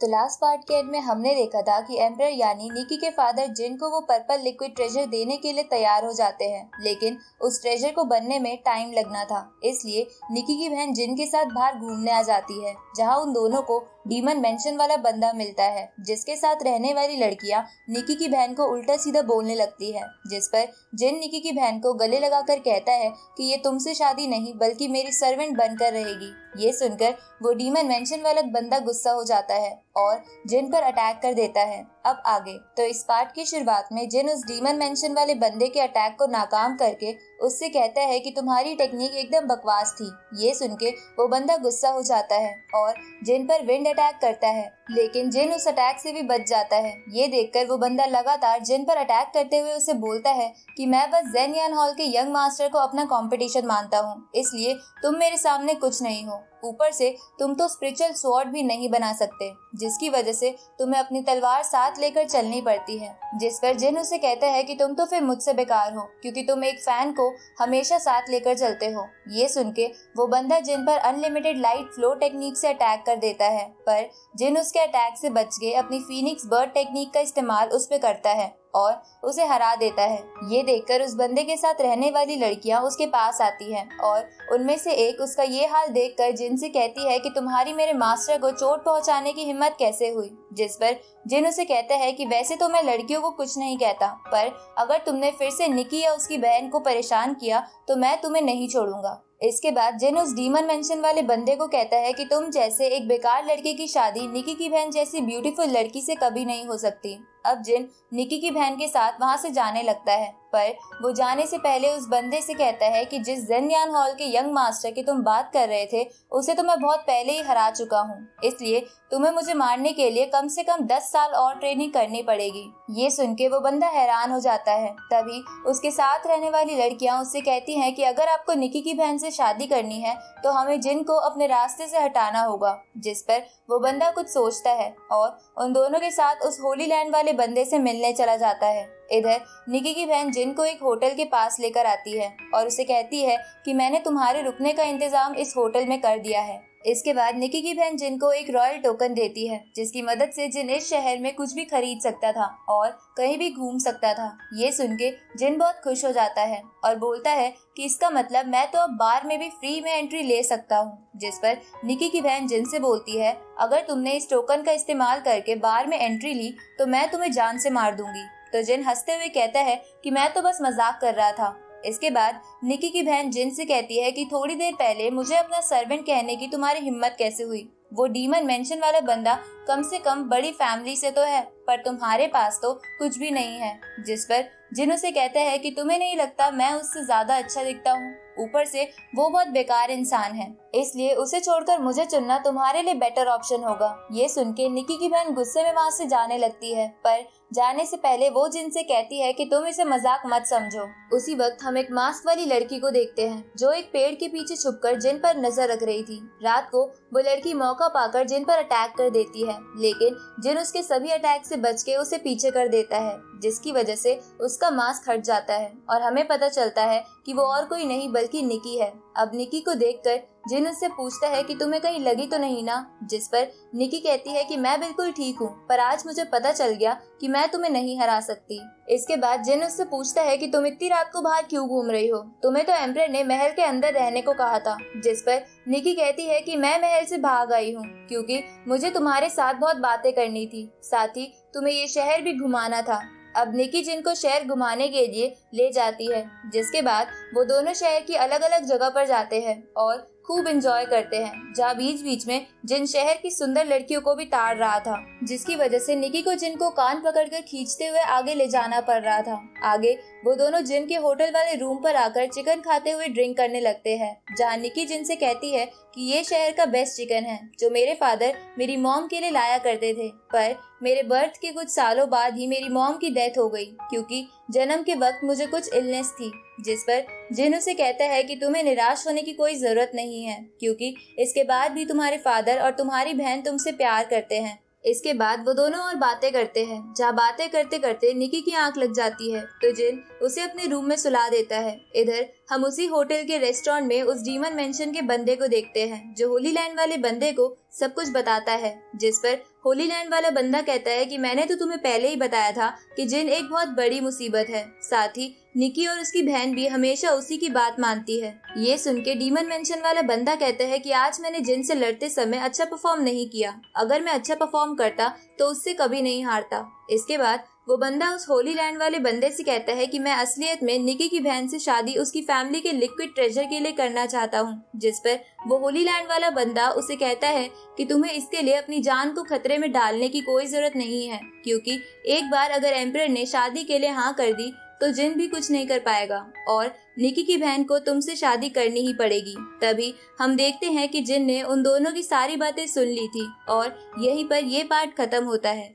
तो last part के and में हमने देखा था कि एम्परर यानी निकी के फादर जिन को वो पर्पल लिक्विड ट्रेजर देने के लिए तैयार हो जाते हैं, लेकिन उस ट्रेजर को बनने में टाइम लगना था। इसलिए निकी की बहन जिन के साथ बाहर घूमने आ जाती है, जहां उन दोनों को डीमन मेंशन वाला बंदा मिलता है, जिसके साथ रहने वाली लड़कियां निकी की बहन को उल्टा सीधा बोलने लगती है, जिस पर जिन निकी की बहन को गले लगाकर कहता है कि ये तुमसे शादी नहीं बल्कि मेरी सर्वेंट बनकर रहेगी। ये सुनकर वो डीमन मेंशन वाला बंदा गुस्सा हो जाता है और जिन पर अटैक कर देता है। अब आगे तो इस पार्ट की शुरुआत में जिन उस डीमन मेंशन वाले बंदे के अटैक को नाकाम करके उससे कहता है कि तुम्हारी टेक्निक एकदम बकवास थी। ये सुन के वो बंदा गुस्सा हो जाता है और जिन पर विंड अटैक करता है, लेकिन जिन उस अटैक से भी बच जाता है। ये देखकर वो बंदा लगातार जिन पर अटैक करते हुए उसे बोलता है कि मैं बस जेन यान हॉल के यंग मास्टर को अपना कंपटीशन मानता हूँ, इसलिए तुम मेरे सामने कुछ नहीं हो। ऊपर से तुम तो स्पिरिचुअल स्वॉर्ड भी नहीं बना सकते, जिसकी वजह से तुम्हें अपनी तलवार साथ लेकर चलनी पड़ती है। जिस पर जिन उसे कहता है कि तुम तो फिर मुझसे बेकार हो, क्योंकि तुम एक फैन को हमेशा साथ लेकर चलते हो। ये सुन के वो बंदा जिन पर अनलिमिटेड लाइट फ्लो टेक्निक से अटैक कर देता है, पर जिन उसके अटैक से बच गए अपनी फीनिक्स बर्ड टेक्निक का इस्तेमाल उस पे करता है और उसे हरा देता है। ये देखकर उस बंदे के साथ रहने वाली लड़कियां उसके पास आती हैं और उनमें से एक उसका ये हाल देखकर जिन से कहती है कि तुम्हारी मेरे मास्टर को चोट पहुंचाने की हिम्मत कैसे हुई। जिस पर जिन उसे कहता है कि वैसे तो मैं लड़कियों को कुछ नहीं कहता, पर अगर तुमने फिर से निकी या उसकी बहन को परेशान किया तो मैं तुम्हें नहीं छोड़ूंगा। इसके बाद जिन उस डीमन मेंशन वाले बंदे को कहता है कि तुम जैसे एक बेकार लड़के की शादी निकी की बहन जैसी ब्यूटीफुल लड़की से कभी नहीं हो सकती। अब जिन निकी की बहन के साथ वहां से जाने लगता है, पर वो जाने से पहले उस बंदे से कहता है कि जिस जेन यान हॉल के यंग मास्टर की तुम बात कर रहे थे उसे तो मैं बहुत पहले ही हरा चुका हूँ, इसलिए तुम्हें मुझे मारने के लिए कम से कम 10 साल और ट्रेनिंग करनी पड़ेगी। ये सुन के वो बंदा हैरान हो जाता है। तभी उसके साथ रहने वाली लड़कियां उससे कहती हैं कि अगर आपको निकी की बहन से शादी करनी है तो हमें जिन को अपने रास्ते से हटाना होगा। जिस पर वो बंदा कुछ सोचता है और उन दोनों के साथ उस होली लैंड वाले बंदे से मिलने चला जाता है। इधर निकी की बहन जिन को एक होटल के पास लेकर आती है और उसे कहती है कि मैंने तुम्हारे रुकने का इंतजाम इस होटल में कर दिया है। इसके बाद निकी की बहन जिन को एक रॉयल टोकन देती है, जिसकी मदद से जिन इस शहर में कुछ भी खरीद सकता था और कहीं भी घूम सकता था। ये सुन के जिन बहुत खुश हो जाता है और बोलता है कि इसका मतलब मैं तो अब बार में भी फ्री में एंट्री ले सकता हूँ। जिस पर निकी की बहन जिन से बोलती है अगर तुमने इस टोकन का इस्तेमाल करके बार में एंट्री ली तो मैं तुम्हें जान से मार दूंगी। तो जिन हंसते हुए कहता है कि मैं तो बस मजाक कर रहा था। इसके बाद निकी की बहन जिन से कहती है कि थोड़ी देर पहले मुझे अपना सर्वेंट कहने की तुम्हारी हिम्मत कैसे हुई। वो डीमन मेंशन वाला बंदा कम से कम बड़ी फैमिली से तो है, पर तुम्हारे पास तो कुछ भी नहीं है। जिस पर जिन उसे कहता है कि तुम्हें नहीं लगता मैं उससे ज्यादा अच्छा दिखता हूँ, ऊपर से वो बहुत बेकार इंसान है, इसलिए उसे छोड़कर मुझे चुनना तुम्हारे लिए बेटर ऑप्शन होगा। ये सुन के निकी की बहन गुस्से में वहाँ से जाने लगती है, पर जाने से पहले वो जिन से कहती है कि तुम इसे मजाक मत समझो। उसी वक्त हम एक मास्क वाली लड़की को देखते हैं जो एक पेड़ के पीछे छुपकर जिन पर नजर रख रही थी। रात को वो लड़की मौका पाकर जिन पर अटैक कर देती है, लेकिन जिन उसके सभी अटैक से बच के उसे पीछे कर देता है, जिसकी वजह से उसका मास्क हट जाता है और हमें पता चलता है कि वो और कोई नहीं बल्कि निकी है। अब निकी को देखकर जिन उससे पूछता है कि तुम्हें कहीं लगी तो नहीं ना। जिस पर निकी कहती है कि मैं बिल्कुल ठीक हूँ, पर आज मुझे पता चल गया कि मैं तुम्हें नहीं हरा सकती। इसके बाद जिन उससे पूछता है कि तुम इतनी रात को बाहर क्यों घूम रही हो, तुम्हें तो एम्परर ने महल के अंदर रहने को कहा था। जिस पर निकी कहती है कि मैं महल से भाग आई हूँ क्योंकि मुझे तुम्हारे साथ बहुत बातें करनी थी, साथ ही तुम्हें ये शहर भी घुमाना था। अब निकी जिन को शहर घुमाने के लिए ले जाती है, जिसके बाद वो दोनों शहर की अलग अलग जगह पर जाते हैं और खूब एंजॉय करते हैं, जहाँ बीच बीच में जिन शहर की सुंदर लड़कियों को भी ताड़ रहा था, जिसकी वजह से निकी को जिन को कान पकड़कर खींचते हुए आगे ले जाना पड़ रहा था। आगे वो दोनों जिन के होटल वाले रूम पर आकर चिकन खाते हुए ड्रिंक करने लगते हैं, जहाँ निकी जिन से कहती है कि ये शहर का बेस्ट चिकन है जो मेरे फादर मेरी मॉम के लिए लाया करते थे, पर मेरे बर्थ के कुछ सालों बाद ही मेरी मॉम की डेथ हो गई क्योंकि जन्म के वक्त मुझे कुछ इलनेस थी। जिस पर जिन उसे कहता है कि तुम्हें निराश होने की कोई जरूरत नहीं है क्योंकि इसके बाद भी तुम्हारे फादर और तुम्हारी बहन तुमसे प्यार करते हैं। इसके बाद वो दोनों और बातें करते हैं, जहाँ बातें करते करते निकी की आंख लग जाती है तो जिन उसे अपने रूम में सुला देता है। इधर हम उसी होटल के रेस्टोरेंट में उस डीमन मेंशन के बंदे को देखते हैं जो होली लैंड वाले बंदे को सब कुछ बताता है, जिस पर होली लैंड वाला बंदा कहता है कि मैंने तो तुम्हें पहले ही बताया था कि जिन एक बहुत बड़ी मुसीबत है। साथ ही निकी और उसकी बहन भी हमेशा उसी की बात मानती है। ये सुन के डीमन मेंशन वाला बंदा कहता है कि आज मैंने जिन से लड़ते समय अच्छा परफॉर्म नहीं किया। अगर मैं अच्छा परफॉर्म करता तो उससे कभी नहीं हारता। इसके बाद वो बंदा उस होली लैंड वाले बंदे से कहता है कि मैं असलियत में निकी की बहन से शादी उसकी फैमिली के लिक्विड ट्रेजर के लिए करना चाहता हूँ। जिस पर वो होली लैंड वाला बंदा उसे कहता है कि तुम्हें इसके लिए अपनी जान को खतरे में डालने की कोई जरूरत नहीं है, क्योंकि एक बार अगर एम्परर ने शादी के लिए हाँ कर दी तो जिन भी कुछ नहीं कर पाएगा और निकी की बहन को तुमसे शादी करनी ही पड़ेगी। तभी हम देखते हैं कि जिन ने उन दोनों की सारी बातें सुन ली थी और यहीं पर ये पार्ट खत्म होता है।